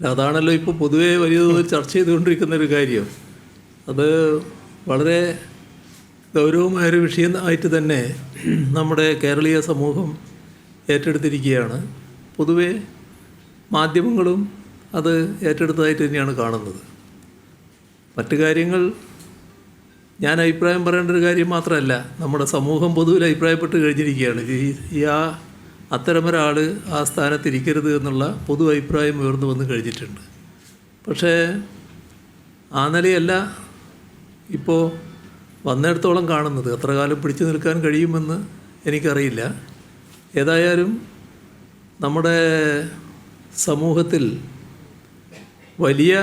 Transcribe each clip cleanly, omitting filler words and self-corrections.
അതാണല്ലോ ഇപ്പോൾ പൊതുവേ വലിയ തോതിൽ ചർച്ച ചെയ്തുകൊണ്ടിരിക്കുന്ന ഒരു കാര്യം. അത് വളരെ ഗൗരവമായൊരു വിഷയമായിട്ട് തന്നെ നമ്മുടെ കേരളീയ സമൂഹം ഏറ്റെടുത്തിരിക്കുകയാണ്. പൊതുവേ മാധ്യമങ്ങളും അത് ഏറ്റെടുത്തതായിട്ട് തന്നെയാണ് കാണുന്നത്. മറ്റു കാര്യങ്ങൾ ഞാൻ അഭിപ്രായം പറയേണ്ട ഒരു കാര്യം മാത്രമല്ല, നമ്മുടെ സമൂഹം പൊതുവിൽ അഭിപ്രായപ്പെട്ട് കഴിഞ്ഞിരിക്കുകയാണ്. അത്തരമൊരാൾ ആ സ്ഥാനത്തിരിക്കരുത് എന്നുള്ള പൊതു അഭിപ്രായം ഉയർന്നു വന്ന് കഴിഞ്ഞിട്ടുണ്ട്. പക്ഷേ ആ നിലയല്ല ഇപ്പോൾ വന്നിടത്തോളം കാണുന്നത്. എത്ര കാലം പിടിച്ചു നിൽക്കാൻ കഴിയുമെന്ന് എനിക്കറിയില്ല. ഏതായാലും നമ്മുടെ സമൂഹത്തിൽ വലിയ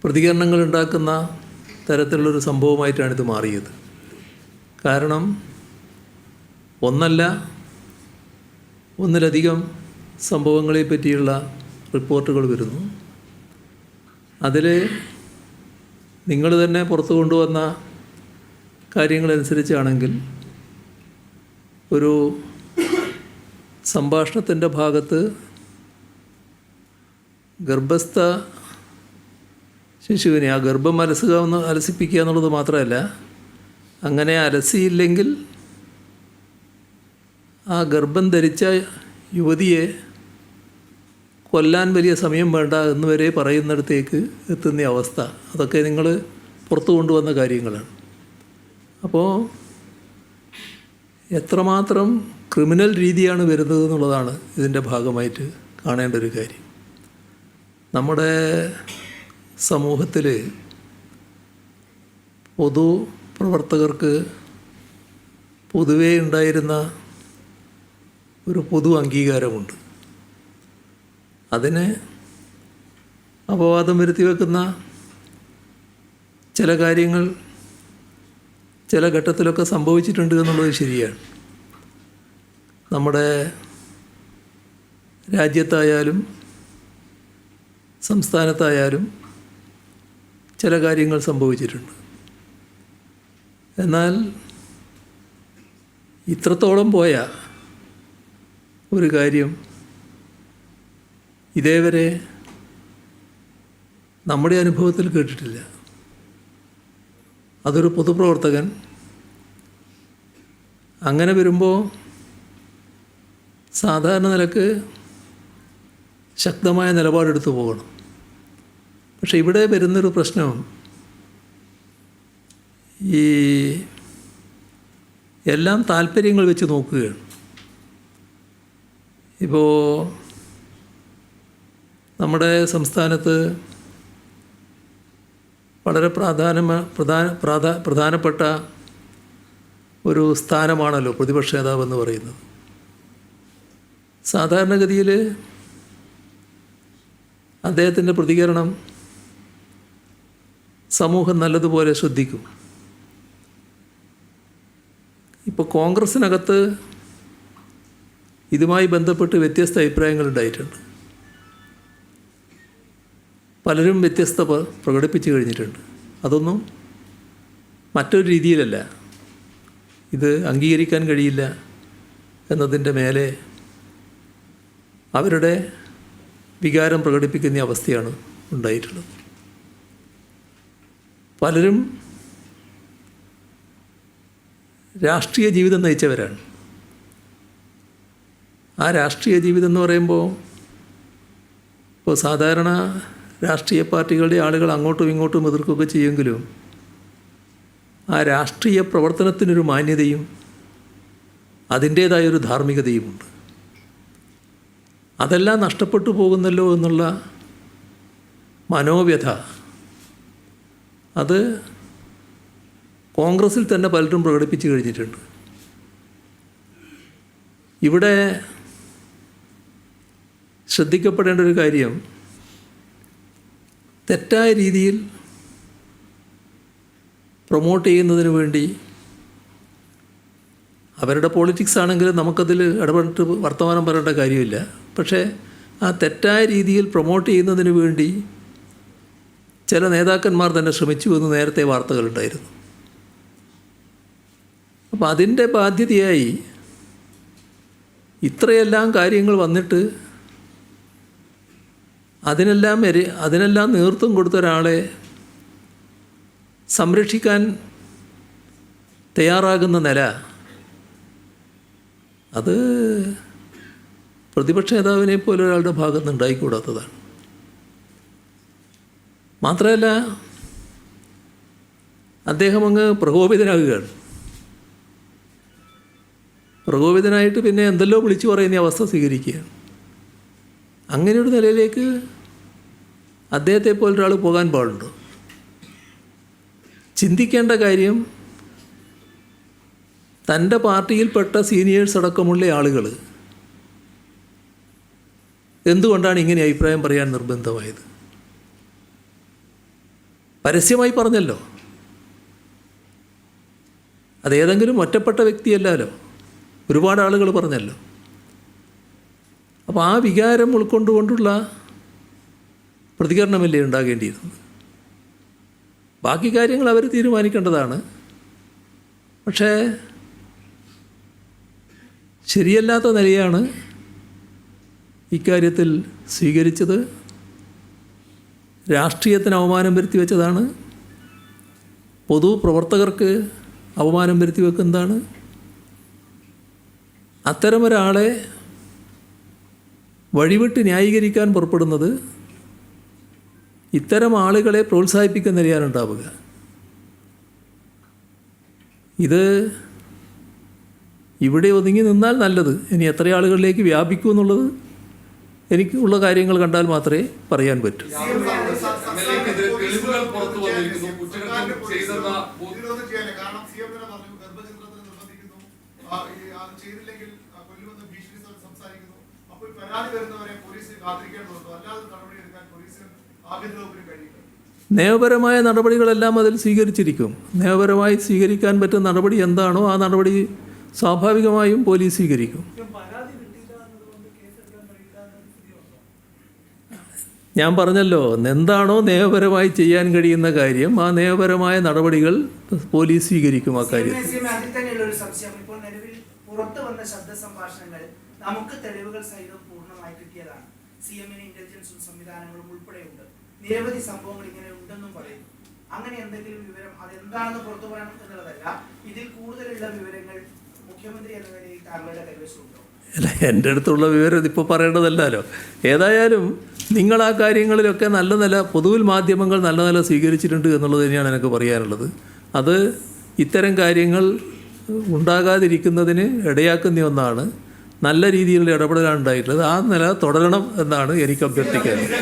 പ്രതികരണങ്ങൾ ഉണ്ടാക്കുന്ന തരത്തിലുള്ളൊരു സംഭവമായിട്ടാണിത് മാറിയത്. കാരണം ഒന്നിലധികം സംഭവങ്ങളെ പറ്റിയുള്ള റിപ്പോർട്ടുകൾ വരുന്നു. അതിൽ നിങ്ങൾ തന്നെ പുറത്തു കൊണ്ടുവന്ന കാര്യങ്ങളനുസരിച്ചാണെങ്കിൽ ഒരു സംഭാഷണത്തിൻ്റെ ഭാഗത്ത് ഗർഭസ്ഥ ശിശുവിനെ ആ ഗർഭം അലസിപ്പിക്കുക എന്നുള്ളത് മാത്രമല്ല, അങ്ങനെ അലസിയില്ലെങ്കിൽ ആ ഗർഭം ധരിച്ച യുവതിയെ കൊല്ലാൻ വലിയ സമയം വേണ്ട എന്ന് വരെ പറയുന്നിടത്തേക്ക് എത്തുന്ന അവസ്ഥ, അതൊക്കെ നിങ്ങൾ പുറത്തു കൊണ്ടുവന്ന കാര്യങ്ങളാണ്. അപ്പോൾ എത്രമാത്രം ക്രിമിനൽ രീതിയാണ് വരുന്നത് എന്നുള്ളതാണ് ഇതിൻ്റെ ഭാഗമായിട്ട് കാണേണ്ട ഒരു കാര്യം. നമ്മുടെ സമൂഹത്തിൽ പൊതുപ്രവർത്തകർക്ക് പൊതുവേ ഉണ്ടായിരുന്ന ഒരു പൊതു അംഗീകാരമുണ്ട്. അതിന് അപവാദം വരുത്തി വെക്കുന്ന ചില കാര്യങ്ങൾ ചില ഘട്ടത്തിലൊക്കെ സംഭവിച്ചിട്ടുണ്ട് എന്നുള്ളത് ശരിയാണ്. നമ്മുടെ രാജ്യത്തായാലും സംസ്ഥാനത്തായാലും ചില കാര്യങ്ങൾ സംഭവിച്ചിട്ടുണ്ട്. എന്നാൽ ഇത്രത്തോളം പോയ ഒരു കാര്യം ഇതേവരെ നമ്മുടെ അനുഭവത്തിൽ കേട്ടിട്ടില്ല. അതൊരു പൊതുപ്രവർത്തകൻ അങ്ങനെ വരുമ്പോൾ സാധാരണ നിലക്ക് ശക്തമായ നിലപാടെടുത്തു പോകണം. പക്ഷെ ഇവിടെ വരുന്നൊരു പ്രശ്നം, ഈ എല്ലാം താല്പര്യങ്ങൾ വെച്ച് നോക്കുകയാണ്. ഇപ്പോൾ നമ്മുടെ സംസ്ഥാനത്ത് വളരെ പ്രധാനപ്പെട്ട ഒരു സ്ഥാനമാണല്ലോ പ്രതിപക്ഷ നേതാവെന്ന് പറയുന്നത്. സാധാരണഗതിയിൽ അദ്ദേഹത്തിൻ്റെ പ്രതികരണം സമൂഹം നല്ലതുപോലെ ശ്രദ്ധിക്കും. ഇപ്പോൾ കോൺഗ്രസ്സിനകത്ത് ഇതുമായി ബന്ധപ്പെട്ട് വ്യത്യസ്ത അഭിപ്രായങ്ങൾ ഉണ്ടായിട്ടുണ്ട്. പലരും വ്യത്യസ്ത പ്രകടിപ്പിച്ചു കഴിഞ്ഞിട്ടുണ്ട്. അതൊന്നും മറ്റൊരു രീതിയിലല്ല, ഇത് അംഗീകരിക്കാൻ കഴിയില്ല എന്നതിൻ്റെ മേലെ അവരുടെ വികാരം പ്രകടിപ്പിക്കുന്ന അവസ്ഥയാണ് ഉണ്ടായിട്ടുള്ളത്. പലരും രാഷ്ട്രീയ ജീവിതം നയിച്ചവരാണ്. ആ രാഷ്ട്രീയ ജീവിതം എന്ന് പറയുമ്പോൾ ഇപ്പോൾ സാധാരണ രാഷ്ട്രീയ പാർട്ടികളുടെ ആളുകൾ അങ്ങോട്ടും ഇങ്ങോട്ടും എതിർക്കുകയൊക്കെ ചെയ്യുമെങ്കിലും ആ രാഷ്ട്രീയ പ്രവർത്തനത്തിനൊരു മാന്യതയും അതിൻ്റേതായൊരു ധാർമ്മികതയുമുണ്ട്. അതെല്ലാം നഷ്ടപ്പെട്ടു പോകുന്നല്ലോ എന്നുള്ള മനോവ്യഥ അത് കോൺഗ്രസ്സിൽ തന്നെ പലരും പ്രകടിപ്പിച്ചു കഴിഞ്ഞിട്ടുണ്ട്. ഇവിടെ ശ്രദ്ധിക്കപ്പെടേണ്ട ഒരു കാര്യം, തെറ്റായ രീതിയിൽ പ്രൊമോട്ട് ചെയ്യുന്നതിന് വേണ്ടി അവരുടെ പോളിറ്റിക്സ് ആണെങ്കിൽ നമുക്കതിൽ ഇടപെട്ട് വർത്തമാനം പറയേണ്ട കാര്യമില്ല. പക്ഷേ ആ തെറ്റായ രീതിയിൽ പ്രൊമോട്ട് ചെയ്യുന്നതിന് വേണ്ടി ചില നേതാക്കന്മാർ തന്നെ ശ്രമിച്ചു എന്ന് നേരത്തെ വാർത്തകളുണ്ടായിരുന്നു. അപ്പോൾ അതിൻ്റെ ബാധ്യതയായി ഇത്രയെല്ലാം കാര്യങ്ങൾ വന്നിട്ട് അതിനെല്ലാം നേതൃത്വം കൊടുത്ത ഒരാളെ സംരക്ഷിക്കാൻ തയ്യാറാകുന്ന നില അത് പ്രതിപക്ഷ നേതാവിനെ പോലെ ഒരാളുടെ ഭാഗത്ത് ഉണ്ടായിക്കൂടാത്തതാണ്. മാത്രമല്ല അദ്ദേഹം അങ്ങ് പ്രകോപിതനാകുകയാണ്. പ്രകോപിതനായിട്ട് പിന്നെ എന്തെല്ലോ വിളിച്ചു പറയുന്ന അവസ്ഥ സ്വീകരിക്കുകയാണ്. അങ്ങനെയൊരു നിലയിലേക്ക് അദ്ദേഹത്തെ പോലൊരാൾ പോകാൻ പാടുണ്ടോ? ചിന്തിക്കേണ്ട കാര്യം, തൻ്റെ പാർട്ടിയിൽപ്പെട്ട സീനിയേഴ്സ് അടക്കമുള്ള ആളുകൾ എന്തുകൊണ്ടാണ് ഇങ്ങനെ അഭിപ്രായം പറയാൻ നിർബന്ധമായത്? പരസ്യമായി പറഞ്ഞല്ലോ. അതേതെങ്കിലും ഒറ്റപ്പെട്ട വ്യക്തിയല്ലല്ലോ, ഒരുപാട് ആളുകൾ പറഞ്ഞല്ലോ. അപ്പോൾ ആ വികാരം ഉൾക്കൊണ്ടുകൊണ്ടുള്ള പ്രതികരണമല്ലേ ഉണ്ടാകേണ്ടിയിരുന്നത്. ബാക്കി കാര്യങ്ങൾ അവർ തീരുമാനിക്കേണ്ടതാണ്. പക്ഷേ ശരിയല്ലാത്ത നിലയാണ് ഇക്കാര്യത്തിൽ സ്വീകരിച്ചത്. രാഷ്ട്രീയത്തിന് അവമാനം വരുത്തി വെച്ചതാണ്. പൊതുപ്രവർത്തകർക്ക് അവമാനം വരുത്തി വെക്കുന്നതാണ്. അത്തരമൊരാളെ വഴിവിട്ട് ന്യായീകരിക്കാൻ പുറപ്പെടുന്നത് ഇത്തരം ആളുകളെ പ്രോത്സാഹിപ്പിക്കുന്ന നിലയാണ് ഉണ്ടാവുക. ഇത് ഇവിടെ ഒതുങ്ങി നിന്നാൽ നല്ലത്. ഇനി എത്ര ആളുകളിലേക്ക് വ്യാപിക്കൂ എന്നുള്ളത് എനിക്ക് ഉള്ള കാര്യങ്ങൾ കണ്ടാൽ മാത്രമേ പറയാൻ പറ്റൂ. നിയമപരമായ നടപടികളെല്ലാം അതിൽ സ്വീകരിച്ചിരിക്കും. നിയമപരമായി സ്വീകരിക്കാൻ പറ്റുന്ന നടപടി എന്താണോ ആ നടപടി സ്വാഭാവികമായും പോലീസ് സ്വീകരിക്കും. ഞാൻ പറഞ്ഞല്ലോ, എന്താണോ നിയമപരമായി ചെയ്യാൻ കഴിയുന്ന കാര്യം ആ നിയമപരമായ നടപടികൾ പോലീസ് സ്വീകരിക്കും. ആ കാര്യം പുറത്തു വന്ന ശബ്ദ സംഭാഷണങ്ങൾ നമുക്ക് തെളിവുകൾ സഹിതം പൂർണ്ണമായി കിട്ടിയതാണ്. CM-ന് ഇന്റലിജൻസും സംവിധാനങ്ങളും ഉൾപ്പെടെയുണ്ട്. നിരവധി സംഭവങ്ങൾ ഇങ്ങനെ ഉണ്ടെന്നും പറയുന്നു. അങ്ങനെ എന്തെങ്കിലും വിവരം അതെന്താണെന്ന് പുറത്തു പറയണം എന്നുള്ളതല്ല, ഇതിൽ കൂടുതലുള്ള വിവരങ്ങൾ മുഖ്യമന്ത്രി എന്ന നിലയിൽ താങ്കളുടെ കൈവശമുണ്ടോ? അല്ല, എൻ്റെ അടുത്തുള്ള വിവരം ഇതിപ്പോൾ പറയേണ്ടതല്ലോ. ഏതായാലും നിങ്ങൾ ആ കാര്യങ്ങളിലൊക്കെ നല്ല നില പൊതുവിൽ മാധ്യമങ്ങൾ നല്ല നില സ്വീകരിച്ചിട്ടുണ്ട് എന്നുള്ളത് തന്നെയാണ് എനിക്ക് പറയാനുള്ളത്. അത് ഇത്തരം കാര്യങ്ങൾ ഉണ്ടാകാതിരിക്കുന്നതിന് ഇടയാക്കുന്ന ഒന്നാണ്. നല്ല രീതിയിലുള്ള ഇടപെടലാണ് ഉണ്ടായിട്ടുള്ളത്. ആ നില തുടരണം എന്നാണ് എനിക്ക് അഭ്യർത്ഥിക്കാനുള്ളത്.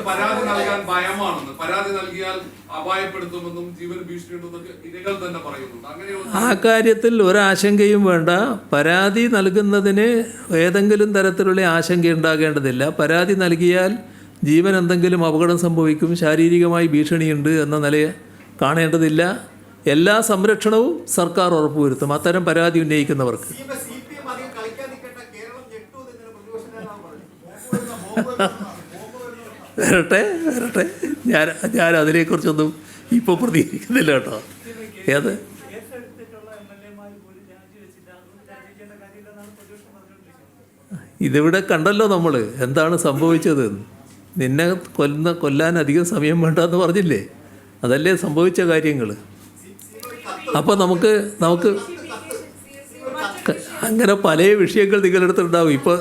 പരാതി നൽകാൻ ഭയമാണെന്ന്, പരാതി നൽകിയാൽ അപായപ്പെടുത്തുമെന്നും ജീവൻ ഭീഷണിയുണ്ടെന്നൊക്കെ ഇരകൾ തന്നെ പറയുന്നുണ്ട്. ആ കാര്യത്തിൽ ഒരാശങ്കയും വേണ്ട. പരാതി നൽകുന്നതിന് ഏതെങ്കിലും തരത്തിലുള്ള ആശങ്ക ഉണ്ടാകേണ്ടതില്ല. പരാതി നൽകിയാൽ ജീവൻ എന്തെങ്കിലും അപകടം സംഭവിക്കും, ശാരീരികമായി ഭീഷണിയുണ്ട് എന്ന നിലയെ കാണേണ്ടതില്ല. എല്ലാ സംരക്ഷണവും സർക്കാർ ഉറപ്പുവരുത്തും അത്തരം പരാതി ഉന്നയിക്കുന്നവർക്ക്. വരട്ടെ ഞാൻ അതിനെക്കുറിച്ചൊന്നും ഇപ്പോൾ പ്രതികരിക്കുന്നില്ല കേട്ടോ. ഏത് ഇതിവിടെ കണ്ടല്ലോ നമ്മൾ എന്താണ് സംഭവിച്ചത്. നിന്നെ കൊല്ലാൻ അധികം സമയം വേണ്ടെന്ന് പറഞ്ഞില്ലേ? അതല്ലേ സംഭവിച്ച കാര്യങ്ങൾ. അപ്പോൾ നമുക്ക് അങ്ങനെ പല വിഷയങ്ങൾ നിങ്ങളുടെ അടുത്തുണ്ടാവും. ഇപ്പോൾ